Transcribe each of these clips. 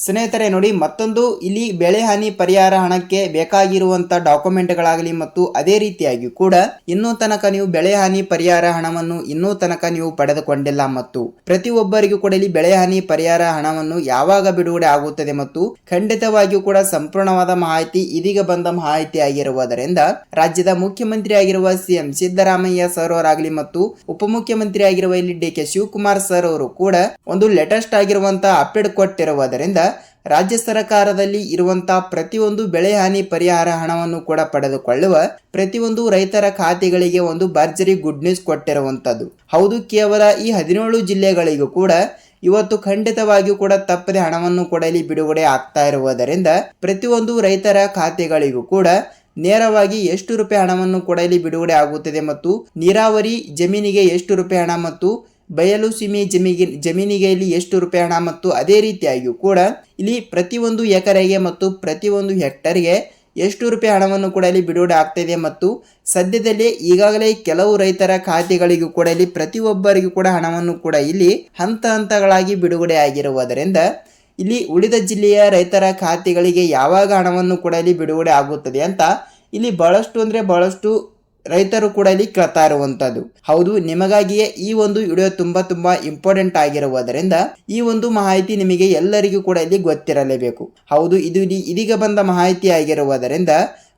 ಸ್ನೇಹಿತರೆ ನೋಡಿ, ಮತ್ತೊಂದು ಇಲ್ಲಿ ಬೆಳೆ ಹಾನಿ ಪರಿಹಾರ ಹಣಕ್ಕೆ ಬೇಕಾಗಿರುವಂತ ಡಾಕ್ಯುಮೆಂಟ್ಗಳಾಗಲಿ ಮತ್ತು ಅದೇ ರೀತಿಯಾಗಿ ಕೂಡ ಇನ್ನೂ ತನಕ ನೀವು ಬೆಳೆ ಹಾನಿ ಪರಿಹಾರ ಹಣವನ್ನು ಇನ್ನೂ ತನಕ ನೀವು ಪಡೆದುಕೊಂಡಿಲ್ಲ ಮತ್ತು ಪ್ರತಿಯೊಬ್ಬರಿಗೂ ಕೂಡ ಇಲ್ಲಿ ಬೆಳೆ ಹಾನಿ ಪರಿಹಾರ ಹಣವನ್ನು ಯಾವಾಗ ಬಿಡುಗಡೆ ಆಗುತ್ತದೆ ಮತ್ತು ಖಂಡಿತವಾಗಿಯೂ ಕೂಡ ಸಂಪೂರ್ಣವಾದ ಮಾಹಿತಿ ಇದೀಗ ಬಂದ ಮಾಹಿತಿ ಆಗಿರುವುದರಿಂದ ರಾಜ್ಯದ ಮುಖ್ಯಮಂತ್ರಿ ಆಗಿರುವ ಸಿಎಂ ಸಿದ್ದರಾಮಯ್ಯ ಸರ್ ಅವರಾಗಲಿ ಮತ್ತು ಉಪಮುಖ್ಯಮಂತ್ರಿ ಆಗಿರುವ ಇಲ್ಲಿ ಡಿ.ಕೆ. ಶಿವಕುಮಾರ್ ಸರ್ ಅವರು ಕೂಡ ಒಂದು ಲೇಟೆಸ್ಟ್ ಆಗಿರುವಂತಹ ಅಪ್ಡೇಟ್ ಕೊಟ್ಟಿರುವುದರಿಂದ ರಾಜ್ಯ ಸರ್ಕಾರದಲ್ಲಿ ಇರುವಂತಹ ಪ್ರತಿಯೊಂದು ಬೆಳೆ ಹಾನಿ ಪರಿಹಾರ ಹಣವನ್ನು ಕೂಡ ಪಡೆದುಕೊಳ್ಳುವ ಪ್ರತಿಯೊಂದು ರೈತರ ಖಾತೆಗಳಿಗೆ ಒಂದು ಭರ್ಜರಿ ಗುಡ್ ನ್ಯೂಸ್ ಕೊಟ್ಟಿರುವಂತದ್ದು. ಹೌದು, ಕೇವಲ ಈ 17 ಜಿಲ್ಲೆಗಳಿಗೂ ಕೂಡ ಇವತ್ತು ಖಂಡಿತವಾಗಿಯೂ ಕೂಡ ತಪ್ಪದೆ ಹಣವನ್ನು ಕೂಡ ಇಲ್ಲಿ ಬಿಡುಗಡೆ ಆಗ್ತಾ ಇರುವುದರಿಂದ ಪ್ರತಿಯೊಂದು ರೈತರ ಖಾತೆಗಳಿಗೂ ಕೂಡ ನೇರವಾಗಿ ಎಷ್ಟು ರೂಪಾಯಿ ಹಣವನ್ನು ಕೂಡ ಇಲ್ಲಿ ಬಿಡುಗಡೆ ಆಗುತ್ತದೆ ಮತ್ತು ನೀರಾವರಿ ಜಮೀನಿಗೆ ಎಷ್ಟು ರೂಪಾಯಿ ಹಣ ಮತ್ತು ಬಯಲು ಸೀಮೆ ಜಮೀನಿಗೆ ಇಲ್ಲಿ ಎಷ್ಟು ರೂಪಾಯಿ ಹಣ ಮತ್ತು ಅದೇ ರೀತಿಯಾಗಿಯೂ ಕೂಡ ಇಲ್ಲಿ ಪ್ರತಿಯೊಂದು ಎಕರೆಗೆ ಮತ್ತು ಪ್ರತಿಯೊಂದು ಹೆಕ್ಟರ್ಗೆ ಎಷ್ಟು ರೂಪಾಯಿ ಹಣವನ್ನು ಕೂಡ ಇಲ್ಲಿ ಬಿಡುಗಡೆ ಆಗ್ತಿದೆ ಮತ್ತು ಸದ್ಯದಲ್ಲೇ ಈಗಾಗಲೇ ಕೆಲವು ರೈತರ ಖಾತೆಗಳಿಗೂ ಕೂಡ ಇಲ್ಲಿ ಪ್ರತಿಯೊಬ್ಬರಿಗೂ ಕೂಡ ಹಣವನ್ನು ಕೂಡ ಇಲ್ಲಿ ಹಂತ ಹಂತಗಳಾಗಿ ಬಿಡುಗಡೆ ಆಗಿರುವುದರಿಂದ ಇಲ್ಲಿ ಉಳಿದ ಜಿಲ್ಲೆಯ ರೈತರ ಖಾತೆಗಳಿಗೆ ಯಾವಾಗ ಹಣವನ್ನು ಕೂಡ ಇಲ್ಲಿ ಬಿಡುಗಡೆ ಆಗುತ್ತದೆ ಅಂತ ಇಲ್ಲಿ ಬಹಳಷ್ಟು ರೈತರು ಕೂಡ ಇಲ್ಲಿ ಕೇಳ್ತಾ ಇರುವಂತದ್ದು. ಹೌದು, ನಿಮಗಾಗಿಯೇ ಈ ಒಂದು ವಿಡಿಯೋ ತುಂಬಾ ಇಂಪಾರ್ಟೆಂಟ್ ಆಗಿರುವುದರಿಂದ ಈ ಒಂದು ಮಾಹಿತಿ ನಿಮಗೆ ಎಲ್ಲರಿಗೂ ಕೂಡ ಇಲ್ಲಿ ಗೊತ್ತಿರಲೇಬೇಕು. ಹೌದು, ಇದು ಇದೀಗ ಬಂದ ಮಾಹಿತಿ ಆಗಿರುವುದರಿಂದ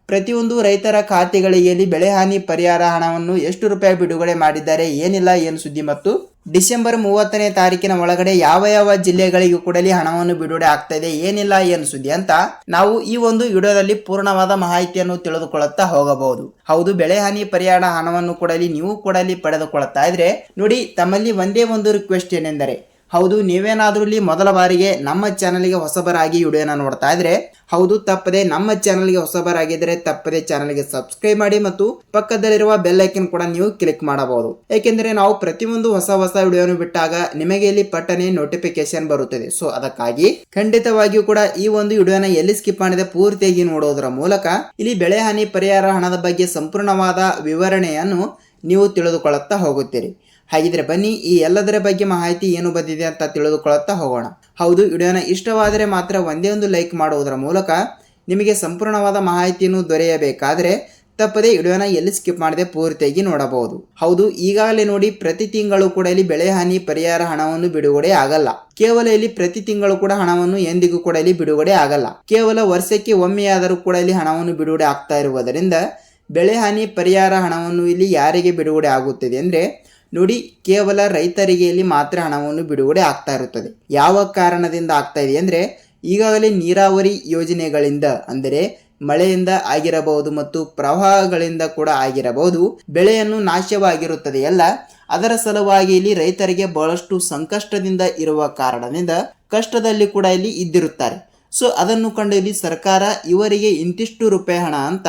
ಪ್ರತಿಯೊಂದು ರೈತರ ಖಾತೆಗಳಿಗೆ ಬೆಳೆ ಹಾನಿ ಪರಿಹಾರ ಹಣವನ್ನು ಎಷ್ಟು ರೂಪಾಯಿ ಬಿಡುಗಡೆ ಮಾಡಿದ್ದಾರೆ, ಏನಿಲ್ಲ ಏನು ಸುದ್ದಿ ಮತ್ತು ಡಿಸೆಂಬರ್ 30ನೇ ತಾರೀಕಿನ ಒಳಗಡೆ ಯಾವ ಜಿಲ್ಲೆಗಳಿಗೂ ಕೂಡ ಹಣವನ್ನು ಬಿಡುಗಡೆ ಆಗ್ತಾ ಇದೆ, ಏನಿಲ್ಲ ಏನು ಸುದ್ದಿ ಅಂತ ನಾವು ಈ ಒಂದು ವಿಡಿಯೋದಲ್ಲಿ ಪೂರ್ಣವಾದ ಮಾಹಿತಿಯನ್ನು ತಿಳಿದುಕೊಳ್ಳುತ್ತಾ ಹೋಗಬಹುದು. ಹೌದು, ಬೆಳೆ ಹಾನಿ ಪರಿಹಾರ ಹಣವನ್ನು ಕೂಡ ನೀವು ಕೂಡ ಪಡೆದುಕೊಳ್ಳುತ್ತಾ ಇದ್ರೆ ನೋಡಿ, ತಮ್ಮಲ್ಲಿ ಒಂದೇ ಒಂದು ರಿಕ್ವೆಸ್ಟ್ ಏನೆಂದರೆ, ಹೌದು, ನೀವೇನಾದ್ರೂ ಇಲ್ಲಿ ಮೊದಲ ಬಾರಿಗೆ ನಮ್ಮ ಚಾನಲ್ಗೆ ಹೊಸಬರಾಗಿ ವಿಡಿಯೋನ ನೋಡ್ತಾ ಇದ್ರೆ ಹೌದು ತಪ್ಪದೆ ನಮ್ಮ ಚಾನಲ್ಗೆ ಹೊಸಬರಾಗಿದ್ದರೆ ತಪ್ಪದೆ ಚಾನಲ್ಗೆ ಸಬ್ಸ್ಕ್ರೈಬ್ ಮಾಡಿ ಮತ್ತು ಪಕ್ಕದಲ್ಲಿರುವ ಬೆಲ್ ಐಕನ್ ಕೂಡ ನೀವು ಕ್ಲಿಕ್ ಮಾಡಬಹುದು. ಏಕೆಂದರೆ ನಾವು ಪ್ರತಿಯೊಂದು ಹೊಸ ವಿಡಿಯೋನು ಬಿಟ್ಟಾಗ ನಿಮಗೆ ಇಲ್ಲಿ ಪಟ್ಟನೆ ನೋಟಿಫಿಕೇಶನ್ ಬರುತ್ತದೆ. ಸೊ ಅದಕ್ಕಾಗಿ ಖಂಡಿತವಾಗಿಯೂ ಕೂಡ ಈ ಒಂದು ವಿಡಿಯೋನ ಎಲ್ಲಿ ಸ್ಕಿಪ್ ಮಾಡಿದೆ ಪೂರ್ತಿಯಾಗಿ ನೋಡೋದರ ಮೂಲಕ ಇಲ್ಲಿ ಬೆಳೆ ಹಾನಿ ಪರಿಹಾರ ಹಣದ ಬಗ್ಗೆ ಸಂಪೂರ್ಣವಾದ ವಿವರಣೆಯನ್ನು ನೀವು ತಿಳಿದುಕೊಳ್ಳುತ್ತಾ ಹೋಗುತ್ತೀರಿ. ಹಾಗಿದ್ರೆ ಬನ್ನಿ ಈ ಎಲ್ಲದರ ಬಗ್ಗೆ ಮಾಹಿತಿ ಏನು ಬಂದಿದೆ ಅಂತ ತಿಳಿದುಕೊಳ್ಳುತ್ತಾ ಹೋಗೋಣ. ಹೌದು, ವಿಡಿಯೋನ ಇಷ್ಟವಾದರೆ ಮಾತ್ರ ಒಂದೇ ಒಂದು ಲೈಕ್ ಮಾಡುವುದರ ಮೂಲಕ ನಿಮಗೆ ಸಂಪೂರ್ಣವಾದ ಮಾಹಿತಿಯನ್ನು ದೊರೆಯಬೇಕಾದರೆ ತಪ್ಪದೆ ವಿಡಿಯೋನ ಎಲ್ಲಿ ಸ್ಕಿಪ್ ಮಾಡದೆ ಪೂರ್ತಿಯಾಗಿ ನೋಡಬಹುದು. ಹೌದು, ಈಗಾಗಲೇ ನೋಡಿ ಪ್ರತಿ ತಿಂಗಳು ಕೂಡ ಇಲ್ಲಿ ಬೆಳೆ ಹಾನಿ ಪರಿಹಾರ ಹಣವನ್ನು ಬಿಡುಗಡೆ ಆಗಲ್ಲ. ಕೇವಲ ಇಲ್ಲಿ ಪ್ರತಿ ತಿಂಗಳು ಕೂಡ ಹಣವನ್ನು ಎಂದಿಗೂ ಕೂಡ ಇಲ್ಲಿ ಬಿಡುಗಡೆ ಆಗಲ್ಲ. ಕೇವಲ ವರ್ಷಕ್ಕೆ ಒಮ್ಮೆಯಾದರೂ ಕೂಡ ಇಲ್ಲಿ ಹಣವನ್ನು ಬಿಡುಗಡೆ ಆಗ್ತಾ ಇರುವುದರಿಂದ ಬೆಳೆ ಹಾನಿ ಪರಿಹಾರ ಹಣವನ್ನು ಇಲ್ಲಿ ಯಾರಿಗೆ ಬಿಡುಗಡೆ ಆಗುತ್ತದೆ ಅಂದ್ರೆ ನೋಡಿ, ಕೇವಲ ರೈತರಿಗೆ ಇಲ್ಲಿ ಮಾತ್ರ ಹಣವನ್ನು ಬಿಡುಗಡೆ ಆಗ್ತಾ ಇರುತ್ತದೆ. ಯಾವ ಕಾರಣದಿಂದ ಆಗ್ತಾ ಇದೆ ಅಂದ್ರೆ ಈಗಾಗಲೇ ನೀರಾವರಿ ಯೋಜನೆಗಳಿಂದ ಅಂದರೆ ಮಳೆಯಿಂದ ಆಗಿರಬಹುದು ಮತ್ತು ಪ್ರವಾಹಗಳಿಂದ ಕೂಡ ಆಗಿರಬಹುದು ಬೆಳೆಯನ್ನು ನಾಶವಾಗಿರುತ್ತದೆ ಎಲ್ಲ. ಅದರ ಸಲುವಾಗಿ ಇಲ್ಲಿ ರೈತರಿಗೆ ಬಹಳಷ್ಟು ಸಂಕಷ್ಟದಿಂದ ಇರುವ ಕಾರಣದಿಂದ ಕಷ್ಟದಲ್ಲಿ ಕೂಡ ಇಲ್ಲಿ ಇದ್ದಿರುತ್ತಾರೆ. ಸೊ ಅದನ್ನು ಕಂಡು ಇಲ್ಲಿ ಸರ್ಕಾರ ಇವರಿಗೆ ಇಂತಿಷ್ಟು ರೂಪಾಯಿ ಹಣ ಅಂತ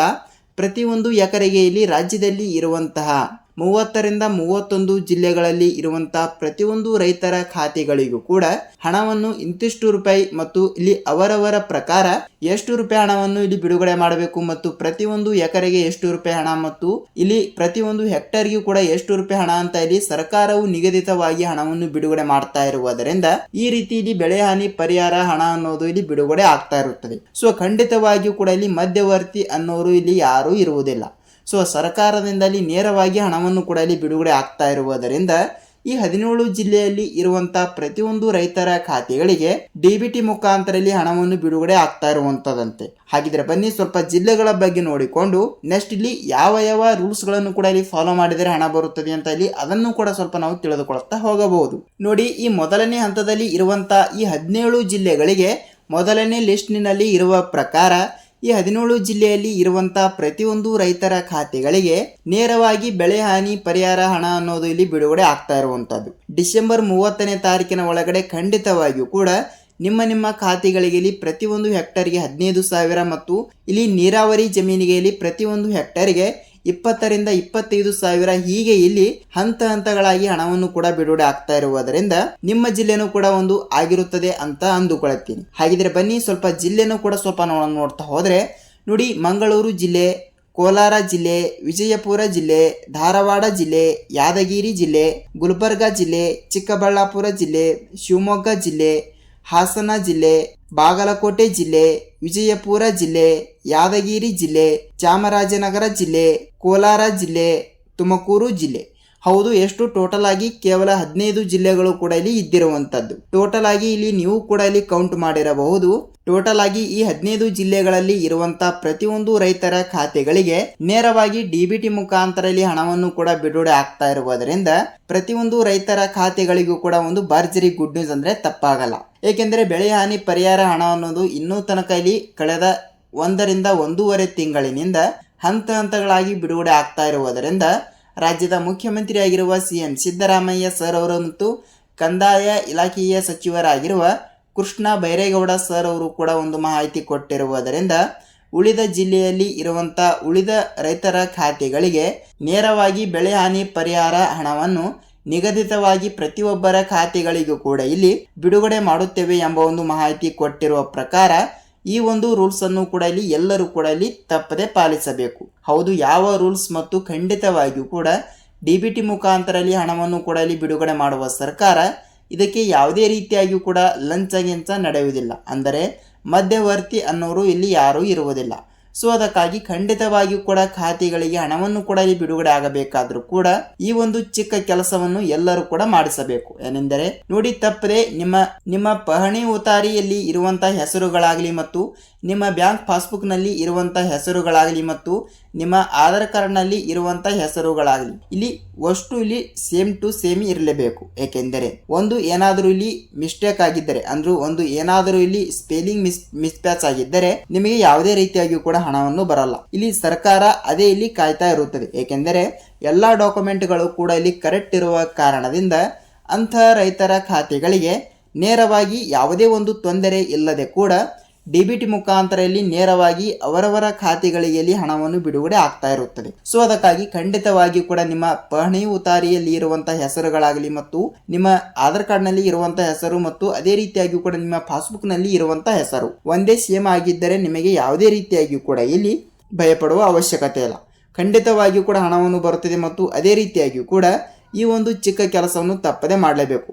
ಪ್ರತಿಯೊಂದು ಎಕರೆಗೆ ಇಲ್ಲಿ ರಾಜ್ಯದಲ್ಲಿ ಇರುವಂತಹ 30ರಿಂದ 31 ಜಿಲ್ಲೆಗಳಲ್ಲಿ ಇರುವಂತಹ ಪ್ರತಿಯೊಂದು ರೈತರ ಖಾತೆಗಳಿಗೂ ಕೂಡ ಹಣವನ್ನು ಇಂತಿಷ್ಟು ರೂಪಾಯಿ ಮತ್ತು ಇಲ್ಲಿ ಅವರವರ ಪ್ರಕಾರ ಎಷ್ಟು ರೂಪಾಯಿ ಹಣವನ್ನು ಇಲ್ಲಿ ಬಿಡುಗಡೆ ಮಾಡಬೇಕು ಮತ್ತು ಪ್ರತಿಯೊಂದು ಎಕರೆಗೆ ಎಷ್ಟು ರೂಪಾಯಿ ಹಣ ಮತ್ತು ಇಲ್ಲಿ ಪ್ರತಿಯೊಂದು ಹೆಕ್ಟರ್ಗೂ ಕೂಡ ಎಷ್ಟು ರೂಪಾಯಿ ಹಣ ಅಂತ ಇಲ್ಲಿ ಸರ್ಕಾರವು ನಿಗದಿತವಾಗಿ ಹಣವನ್ನು ಬಿಡುಗಡೆ ಮಾಡ್ತಾ ಇರುವುದರಿಂದ ಈ ರೀತಿ ಇಲ್ಲಿ ಬೆಳೆ ಹಾನಿ ಪರಿಹಾರ ಹಣ ಅನ್ನೋದು ಇಲ್ಲಿ ಬಿಡುಗಡೆ ಆಗ್ತಾ ಇರುತ್ತದೆ. ಸೊ ಖಂಡಿತವಾಗಿಯೂ ಕೂಡ ಇಲ್ಲಿ ಮಧ್ಯವರ್ತಿ ಅನ್ನೋರು ಇಲ್ಲಿ ಯಾರೂ ಇರುವುದಿಲ್ಲ. ಸೊ ಸರ್ಕಾರದಿಂದ ಇಲ್ಲಿ ನೇರವಾಗಿ ಹಣವನ್ನು ಕೂಡ ಇಲ್ಲಿ ಬಿಡುಗಡೆ ಆಗ್ತಾ ಇರುವುದರಿಂದ ಈ 17 ಜಿಲ್ಲೆಯಲ್ಲಿ ಇರುವಂತಹ ಪ್ರತಿಯೊಂದು ರೈತರ ಖಾತೆಗಳಿಗೆ ಡಿಬಿಟಿ ಮುಖಾಂತರ ಇಲ್ಲಿ ಹಣವನ್ನು ಬಿಡುಗಡೆ ಆಗ್ತಾ ಇರುವಂತದಂತೆ. ಹಾಗಿದ್ರೆ ಬನ್ನಿ ಸ್ವಲ್ಪ ಜಿಲ್ಲೆಗಳ ಬಗ್ಗೆ ನೋಡಿಕೊಂಡು ನೆಕ್ಸ್ಟ್ ಇಲ್ಲಿ ಯಾವ ರೂಲ್ಸ್ ಗಳನ್ನು ಕೂಡ ಇಲ್ಲಿ ಫಾಲೋ ಮಾಡಿದರೆ ಹಣ ಬರುತ್ತದೆ ಅಂತ ಇಲ್ಲಿ ಅದನ್ನು ಕೂಡ ಸ್ವಲ್ಪ ನಾವು ತಿಳಿದುಕೊಳ್ಳುತ್ತಾ ಹೋಗಬಹುದು. ನೋಡಿ, ಈ ಮೊದಲನೇ ಹಂತದಲ್ಲಿ ಇರುವಂತಹ ಈ 17 ಜಿಲ್ಲೆಗಳಿಗೆ ಮೊದಲನೇ ಲಿಸ್ಟ್ನಲ್ಲಿ ಇರುವ ಪ್ರಕಾರ ಈ 17 ಜಿಲ್ಲೆಯಲ್ಲಿ ಇರುವಂತಹ ಪ್ರತಿಯೊಂದು ರೈತರ ಖಾತೆಗಳಿಗೆ ನೇರವಾಗಿ ಬೆಳೆ ಹಾನಿ ಪರಿಹಾರ ಹಣ ಅನ್ನೋದು ಇಲ್ಲಿ ಬಿಡುಗಡೆ ಆಗ್ತಾ ಇರುವಂತದ್ದು. ಡಿಸೆಂಬರ್ 30ನೇ ತಾರೀಕಿನ ಒಳಗಡೆ ಖಂಡಿತವಾಗಿಯೂ ಕೂಡ ನಿಮ್ಮ ಖಾತೆಗಳಿಗೆ ಇಲ್ಲಿ ಪ್ರತಿಯೊಂದು ಹೆಕ್ಟರ್ಗೆ 15,000 ಮತ್ತು ಇಲ್ಲಿ ನೀರಾವರಿ ಜಮೀನಿಗೆ ಇಲ್ಲಿ ಪ್ರತಿಯೊಂದು ಹೆಕ್ಟರ್ಗೆ 20ರಿಂದ 25,000 ಹೀಗೆ ಇಲ್ಲಿ ಹಂತ ಹಂತಗಳಾಗಿ ಹಣವನ್ನು ಕೂಡ ಬಿಡುಗಡೆ ಆಗ್ತಾ ಇರುವುದರಿಂದ ನಿಮ್ಮ ಜಿಲ್ಲೆನೂ ಕೂಡ ಒಂದು ಆಗಿರುತ್ತದೆ ಅಂತ ಅಂದುಕೊಳ್ಳುತ್ತೀನಿ. ಹಾಗಿದ್ರೆ ಬನ್ನಿ ಸ್ವಲ್ಪ ಜಿಲ್ಲೆನೂ ಕೂಡ ಸ್ವಲ್ಪ ನೋಡ್ತಾ ಹೋದ್ರೆ ನೋಡಿ, ಮಂಗಳೂರು ಜಿಲ್ಲೆ, ಕೋಲಾರ ಜಿಲ್ಲೆ, ವಿಜಯಪುರ ಜಿಲ್ಲೆ, ಧಾರವಾಡ ಜಿಲ್ಲೆ, ಯಾದಗಿರಿ ಜಿಲ್ಲೆ, ಗುಲ್ಬರ್ಗ ಜಿಲ್ಲೆ, ಚಿಕ್ಕಬಳ್ಳಾಪುರ ಜಿಲ್ಲೆ, ಶಿವಮೊಗ್ಗ ಜಿಲ್ಲೆ, ಹಾಸನ ಜಿಲ್ಲೆ, ಬಾಗಲಕೋಟೆ ಜಿಲ್ಲೆ, ವಿಜಯಪುರ ಜಿಲ್ಲೆ, ಯಾದಗಿರಿ ಜಿಲ್ಲೆ, ಚಾಮರಾಜನಗರ ಜಿಲ್ಲೆ, ಕೋಲಾರ ಜಿಲ್ಲೆ, ತುಮಕೂರು ಜಿಲ್ಲೆ. ಹೌದು, ಎಷ್ಟು ಟೋಟಲ್ ಆಗಿ ಕೇವಲ 15 ಜಿಲ್ಲೆಗಳು ಕೂಡ ಇಲ್ಲಿ ಇದ್ದಿರುವಂತದ್ದು. ಟೋಟಲ್ ಆಗಿ ಇಲ್ಲಿ ನೀವು ಕೂಡ ಇಲ್ಲಿ ಕೌಂಟ್ ಮಾಡಿರಬಹುದು. ಟೋಟಲ್ ಆಗಿ ಈ 15 ಜಿಲ್ಲೆಗಳಲ್ಲಿ ಇರುವಂತಹ ಪ್ರತಿಯೊಂದು ರೈತರ ಖಾತೆಗಳಿಗೆ ನೇರವಾಗಿ ಡಿಬಿಟಿ ಮುಖಾಂತರ ಇಲ್ಲಿ ಹಣವನ್ನು ಕೂಡ ಬಿಡುಗಡೆ ಆಗ್ತಾ ಇರುವುದರಿಂದ ಪ್ರತಿಯೊಂದು ರೈತರ ಖಾತೆಗಳಿಗೂ ಕೂಡ ಒಂದು ಭರ್ಜರಿ ಗುಡ್ ನ್ಯೂಸ್ ಅಂದ್ರೆ ತಪ್ಪಾಗಲ್ಲ. ಏಕೆಂದರೆ ಬೆಳೆ ಹಾನಿ ಪರಿಹಾರ ಹಣ ಅನ್ನೋದು ಇನ್ನೂ ತನಕ ಇಲ್ಲಿ ಕಳೆದ 1 ರಿಂದ 1.5 ತಿಂಗಳಿನಿಂದ ಹಂತ ಹಂತಗಳಾಗಿ ಬಿಡುಗಡೆ ಆಗ್ತಾ ಇರುವುದರಿಂದ ರಾಜ್ಯದ ಮುಖ್ಯಮಂತ್ರಿಯಾಗಿರುವ ಸಿಎಂ ಸಿದ್ದರಾಮಯ್ಯ ಸರ್ ಅವರು ಮತ್ತು ಕಂದಾಯ ಇಲಾಖೆಯ ಸಚಿವರಾಗಿರುವ ಕೃಷ್ಣ ಬೈರೇಗೌಡ ಸರ್ ಅವರು ಕೂಡ ಒಂದು ಮಾಹಿತಿ ಕೊಟ್ಟಿರುವುದರಿಂದ ಉಳಿದ ಜಿಲ್ಲೆಯಲ್ಲಿ ಇರುವಂಥ ಉಳಿದ ರೈತರ ಖಾತೆಗಳಿಗೆ ನೇರವಾಗಿ ಬೆಳೆ ಹಾನಿ ಪರಿಹಾರ ಹಣವನ್ನು ನಿಗದಿತವಾಗಿ ಪ್ರತಿಯೊಬ್ಬರ ಖಾತೆಗಳಿಗೂ ಕೂಡ ಇಲ್ಲಿ ಬಿಡುಗಡೆ ಮಾಡುತ್ತೇವೆ ಎಂಬ ಒಂದು ಮಾಹಿತಿ ಕೊಟ್ಟಿರುವ ಪ್ರಕಾರ ಈ ಒಂದು ರೂಲ್ಸ್ ಅನ್ನು ಕೂಡ ಇಲ್ಲಿ ಎಲ್ಲರೂ ಕೂಡ ಇಲ್ಲಿ ತಪ್ಪದೆ ಪಾಲಿಸಬೇಕು. ಹೌದು, ಯಾವ ರೂಲ್ಸ್ ಮತ್ತು ಖಂಡಿತವಾಗಿಯೂ ಕೂಡ ಡಿಬಿಟಿ ಮುಖಾಂತರ ಇಲ್ಲಿ ಹಣವನ್ನು ಕೂಡ ಇಲ್ಲಿ ಬಿಡುಗಡೆ ಮಾಡುವ ಸರ್ಕಾರ ಇದಕ್ಕೆ ಯಾವುದೇ ರೀತಿಯಾಗಿಯೂ ಕೂಡ ಲಂಚ ನಡೆಯುವುದಿಲ್ಲ. ಅಂದರೆ ಮಧ್ಯವರ್ತಿ ಅನ್ನೋರು ಇಲ್ಲಿ ಯಾರೂ ಇರುವುದಿಲ್ಲ. ಸೊ ಅದಕ್ಕಾಗಿ ಖಂಡಿತವಾಗಿಯೂ ಕೂಡ ಖಾತೆಗಳಿಗೆ ಹಣವನ್ನು ಕೂಡ ಇಲ್ಲಿ ಬಿಡುಗಡೆ ಆಗಬೇಕಾದ್ರೂ ಕೂಡ ಈ ಒಂದು ಚಿಕ್ಕ ಕೆಲಸವನ್ನು ಎಲ್ಲರೂ ಕೂಡ ಮಾಡಿಸಬೇಕು. ಏನೆಂದರೆ ನೋಡಿ, ತಪ್ಪದೆ ನಿಮ್ಮ ಪಹಣಿ ಉತಾರಿಯಲ್ಲಿ ಇರುವಂತಹ ಹೆಸರುಗಳಾಗಲಿ ಮತ್ತು ನಿಮ್ಮ ಬ್ಯಾಂಕ್ ಪಾಸ್ಬುಕ್ ನಲ್ಲಿ ಇರುವಂತಹ ಹೆಸರುಗಳಾಗಲಿ ಮತ್ತು ನಿಮ್ಮ ಆಧಾರ್ ಕಾರ್ಡ್ ನಲ್ಲಿ ಇರುವಂತಹ ಹೆಸರುಗಳಾಗಲಿ ಇಲ್ಲಿ ಅಷ್ಟು ಇಲ್ಲಿ ಸೇಮ್ ಟು ಸೇಮ್ ಇರಲೇಬೇಕು. ಏಕೆಂದರೆ ಒಂದು ಏನಾದರೂ ಇಲ್ಲಿ ಮಿಸ್ಟೇಕ್ ಆಗಿದ್ದರೆ ಅಂದ್ರೆ ಒಂದು ಏನಾದರೂ ಇಲ್ಲಿ ಸ್ಪೆಲ್ಲಿಂಗ್ ಮಿಸ್ಪ್ಯಾಚ್ ಆಗಿದ್ದರೆ ನಿಮಗೆ ಯಾವುದೇ ರೀತಿಯಾಗಿಯೂ ಕೂಡ ಹಣವನ್ನು ಬರಲ್ಲ. ಇಲ್ಲಿ ಸರ್ಕಾರ ಅದೇ ಇಲ್ಲಿ ಕಾಯ್ತಾ ಇರುತ್ತದೆ. ಏಕೆಂದರೆ ಎಲ್ಲಾ ಡಾಕ್ಯುಮೆಂಟ್ಗಳು ಕೂಡ ಇಲ್ಲಿ ಕರೆಕ್ಟ್ ಇರುವ ಕಾರಣದಿಂದ ಅಂತಹ ರೈತರ ಖಾತೆಗಳಿಗೆ ನೇರವಾಗಿ ಯಾವುದೇ ಒಂದು ತೊಂದರೆ ಇಲ್ಲದೆ ಕೂಡ ಡಿಬಿಟಿ ಮುಖಾಂತರ ಇಲ್ಲಿ ನೇರವಾಗಿ ಅವರವರ ಖಾತೆಗಳಿಗೆ ಹಣವನ್ನು ಬಿಡುಗಡೆ ಆಗ್ತಾ ಇರುತ್ತದೆ. ಸೊ ಅದಕ್ಕಾಗಿ ಖಂಡಿತವಾಗಿ ಕೂಡ ನಿಮ್ಮ ಪಹಣಿ ಉತಾರಿಯಲ್ಲಿ ಇರುವಂತಹ ಹೆಸರುಗಳಾಗಲಿ ಮತ್ತು ನಿಮ್ಮ ಆಧಾರ್ ಕಾರ್ಡ್ ನಲ್ಲಿ ಇರುವಂತಹ ಹೆಸರು ಮತ್ತು ಅದೇ ರೀತಿಯಾಗಿ ಕೂಡ ನಿಮ್ಮ ಪಾಸ್ಬುಕ್ ನಲ್ಲಿ ಇರುವಂತಹ ಹೆಸರು ಒಂದೇ ಸೇಮ್ ಆಗಿದ್ದರೆ ನಿಮಗೆ ಯಾವುದೇ ರೀತಿಯಾಗಿ ಕೂಡ ಇಲ್ಲಿ ಭಯಪಡುವ ಅವಶ್ಯಕತೆ ಇಲ್ಲ. ಖಂಡಿತವಾಗಿಯೂ ಕೂಡ ಹಣವನ್ನು ಬರುತ್ತದೆ ಮತ್ತು ಅದೇ ರೀತಿಯಾಗಿಯೂ ಕೂಡ ಈ ಒಂದು ಚಿಕ್ಕ ಕೆಲಸವನ್ನು ತಪ್ಪದೆ ಮಾಡಲೇಬೇಕು.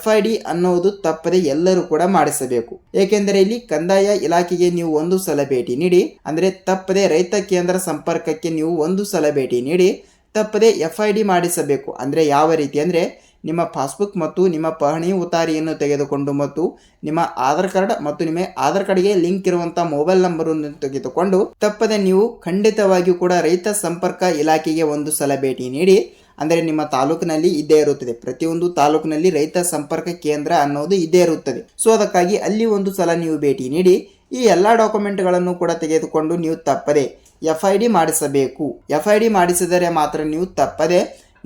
FID ಅನ್ನೋದು ತಪ್ಪದೆ ಎಲ್ಲರೂ ಕೂಡ ಮಾಡಿಸಬೇಕು. ಏಕೆಂದರೆ ಇಲ್ಲಿ ಕಂದಾಯ ಇಲಾಖೆಗೆ ನೀವು ಒಂದು ಸಲ ಭೇಟಿ ನೀಡಿ, ಅಂದರೆ ತಪ್ಪದೆ ರೈತ ಕೇಂದ್ರ ಸಂಪರ್ಕಕ್ಕೆ ನೀವು ಒಂದು ಸಲ ಭೇಟಿ ನೀಡಿ ತಪ್ಪದೆ FID ಮಾಡಿಸಬೇಕು. ಅಂದರೆ ಯಾವ ರೀತಿ ಅಂದರೆ ನಿಮ್ಮ ಪಾಸ್ಬುಕ್ ಮತ್ತು ನಿಮ್ಮ ಪಹಣಿ ಉತಾರಿಯನ್ನು ತೆಗೆದುಕೊಂಡು ಮತ್ತು ನಿಮ್ಮ ಆಧಾರ್ ಕಾರ್ಡ್ ಮತ್ತು ನಿಮ್ಮ ಆಧಾರ್ ಕಾರ್ಡ್ಗೆ ಲಿಂಕ್ ಇರುವಂತಹ ಮೊಬೈಲ್ ನಂಬರ್ ಅನ್ನು ತೆಗೆದುಕೊಂಡು ತಪ್ಪದೆ ನೀವು ಖಂಡಿತವಾಗಿಯೂ ಕೂಡ ರೈತ ಸಂಪರ್ಕ ಇಲಾಖೆಗೆ ಒಂದು ಸಲ ಭೇಟಿ ನೀಡಿ. ಅಂದರೆ ನಿಮ್ಮ ತಾಲೂಕಿನಲ್ಲಿ ಇದ್ದೇ ಇರುತ್ತದೆ, ಪ್ರತಿಯೊಂದು ತಾಲೂಕಿನಲ್ಲಿ ರೈತ ಸಂಪರ್ಕ ಕೇಂದ್ರ ಅನ್ನೋದು ಇದ್ದೇ ಇರುತ್ತದೆ. ಸೊ ಅದಕ್ಕಾಗಿ ಅಲ್ಲಿ ಒಂದು ಸಲ ನೀವು ಭೇಟಿ ನೀಡಿ ಈ ಎಲ್ಲ ಡಾಕ್ಯುಮೆಂಟ್ಗಳನ್ನು ಕೂಡ ತೆಗೆದುಕೊಂಡು ನೀವು ತಪ್ಪದೆ FID ಮಾಡಿಸಬೇಕು. FID ಮಾಡಿಸಿದರೆ ಮಾತ್ರ ನೀವು ತಪ್ಪದೆ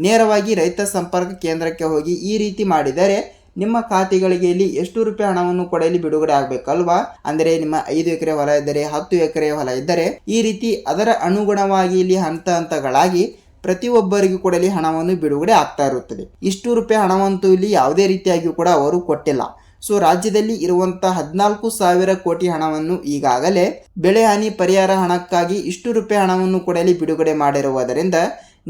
ನೇರವಾಗಿ ರೈತ ಸಂಪರ್ಕ ಕೇಂದ್ರಕ್ಕೆ ಹೋಗಿ ಈ ರೀತಿ ಮಾಡಿದರೆ ನಿಮ್ಮ ಖಾತೆಗಳಿಗೆ ಇಲ್ಲಿ ಎಷ್ಟು ರೂಪಾಯಿ ಹಣವನ್ನು ಕೂಡ ಇಲ್ಲಿ ಬಿಡುಗಡೆ ಆಗಬೇಕಲ್ವಾ. ಅಂದರೆ ನಿಮ್ಮ 5 ಎಕರೆ ಹೊಲ ಇದ್ದರೆ 10 ಎಕರೆ ಹೊಲ ಇದ್ದರೆ ಈ ರೀತಿ ಅದರ ಅನುಗುಣವಾಗಿ ಇಲ್ಲಿ ಹಂತ ಹಂತಗಳಾಗಿ ಪ್ರತಿಯೊಬ್ಬರಿಗೂ ಕೂಡ ಇಲ್ಲಿ ಹಣವನ್ನು ಬಿಡುಗಡೆ ಆಗ್ತಾ ಇರುತ್ತದೆ. ಇಷ್ಟು ರೂಪಾಯಿ ಹಣವಂತೂ ಇಲ್ಲಿ ಯಾವುದೇ ರೀತಿಯಾಗಿಯೂ ಕೂಡ ಅವರು ಕೊಟ್ಟಿಲ್ಲ. ಸೊ ರಾಜ್ಯದಲ್ಲಿ ಇರುವಂತಹ 14,000 ಕೋಟಿ ಹಣವನ್ನು ಈಗಾಗಲೇ ಬೆಳೆ ಹಾನಿ ಪರಿಹಾರ ಹಣಕ್ಕಾಗಿ ಇಷ್ಟು ರೂಪಾಯಿ ಹಣವನ್ನು ಕೂಡ ಇಲ್ಲಿ ಬಿಡುಗಡೆ ಮಾಡಿರುವುದರಿಂದ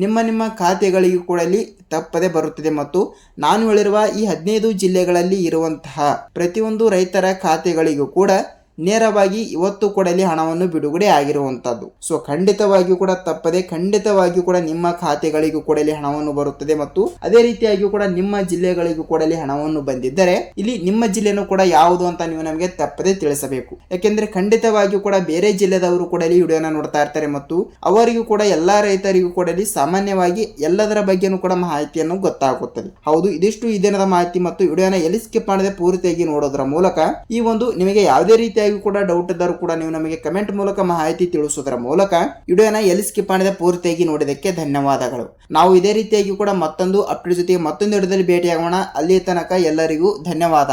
ನಿಮ್ಮ ಖಾತೆಗಳಿಗೂ ಕೂಡ ಇಲ್ಲಿ ತಪ್ಪದೆ ಬರುತ್ತದೆ. ಮತ್ತು ನಾನು ಹೇಳಿರುವ ಈ 15 ಜಿಲ್ಲೆಗಳಲ್ಲಿ ಇರುವಂತಹ ಪ್ರತಿಯೊಂದು ರೈತರ ಖಾತೆಗಳಿಗೂ ಕೂಡ ನೇರವಾಗಿ ಇವತ್ತು ಕೂಡ ಇಲ್ಲಿ ಹಣವನ್ನು ಬಿಡುಗಡೆ ಆಗಿರುವಂತದ್ದು. ಸೊ ಖಂಡಿತವಾಗಿಯೂ ಕೂಡ ತಪ್ಪದೆ ಖಂಡಿತವಾಗಿಯೂ ಕೂಡ ನಿಮ್ಮ ಖಾತೆಗಳಿಗೂ ಕೂಡ ಇಲ್ಲಿ ಹಣವನ್ನು ಬರುತ್ತದೆ ಮತ್ತು ಅದೇ ರೀತಿಯಾಗಿಯೂ ಕೂಡ ನಿಮ್ಮ ಜಿಲ್ಲೆಗಳಿಗೂ ಕೂಡ ಇಲ್ಲಿ ಹಣವನ್ನು ಬಂದಿದ್ದರೆ ಇಲ್ಲಿ ನಿಮ್ಮ ಜಿಲ್ಲೆನೂ ಕೂಡ ಯಾವುದು ಅಂತ ನೀವು ನಮಗೆ ತಪ್ಪದೆ ತಿಳಿಸಬೇಕು. ಯಾಕೆಂದ್ರೆ ಖಂಡಿತವಾಗಿಯೂ ಕೂಡ ಬೇರೆ ಜಿಲ್ಲೆದವರು ಕೂಡ ಇಲ್ಲಿ ವಿಡಿಯೋನ ನೋಡ್ತಾ ಇರ್ತಾರೆ ಮತ್ತು ಅವರಿಗೂ ಕೂಡ ಎಲ್ಲಾ ರೈತರಿಗೂ ಕೂಡ ಇಲ್ಲಿ ಸಾಮಾನ್ಯವಾಗಿ ಎಲ್ಲದರ ಬಗ್ಗೆನೂ ಕೂಡ ಮಾಹಿತಿಯನ್ನು ಗೊತ್ತಾಗುತ್ತದೆ. ಹೌದು, ಇದಿಷ್ಟು ಈ ದಿನದ ಮಾಹಿತಿ ಮತ್ತು ವಿಡಿಯೋನ ಎಲ್ಲಿ ಸ್ಕಿಪ್ ಮಾಡದೆ ಪೂರ್ತಿಯಾಗಿ ನೋಡೋದ್ರ ಮೂಲಕ ಈ ಒಂದು ನಿಮಗೆ ಯಾವುದೇ ರೀತಿಯಾಗಿ ಕೂಡ ಡೌಟ್ ಇದ್ದರೂ ಕೂಡ ನೀವು ನಮಗೆ ಕಮೆಂಟ್ ಮೂಲಕ ಮಾಹಿತಿ ತಿಳಿಸುವುದರ ಮೂಲಕ ವಿಡಿಯೋನ ಎಲ್ಲಿ ಸ್ಕಿಪ್ ಮಾಡದೆ ಪೂರ್ತಿಯಾಗಿ ನೋಡಿದಕ್ಕೆ ಧನ್ಯವಾದಗಳು. ನಾವು ಇದೇ ರೀತಿಯಾಗಿ ಕೂಡ ಮತ್ತೊಂದು ಅಪ್ಡೇಟ್ ಜೊತೆಗೆ ಮತ್ತೊಂದು ವಿಡಿಯೋದಲ್ಲಿ ಭೇಟಿಯಾಗೋಣ. ಅಲ್ಲಿ ತನಕ ಎಲ್ಲರಿಗೂ ಧನ್ಯವಾದ.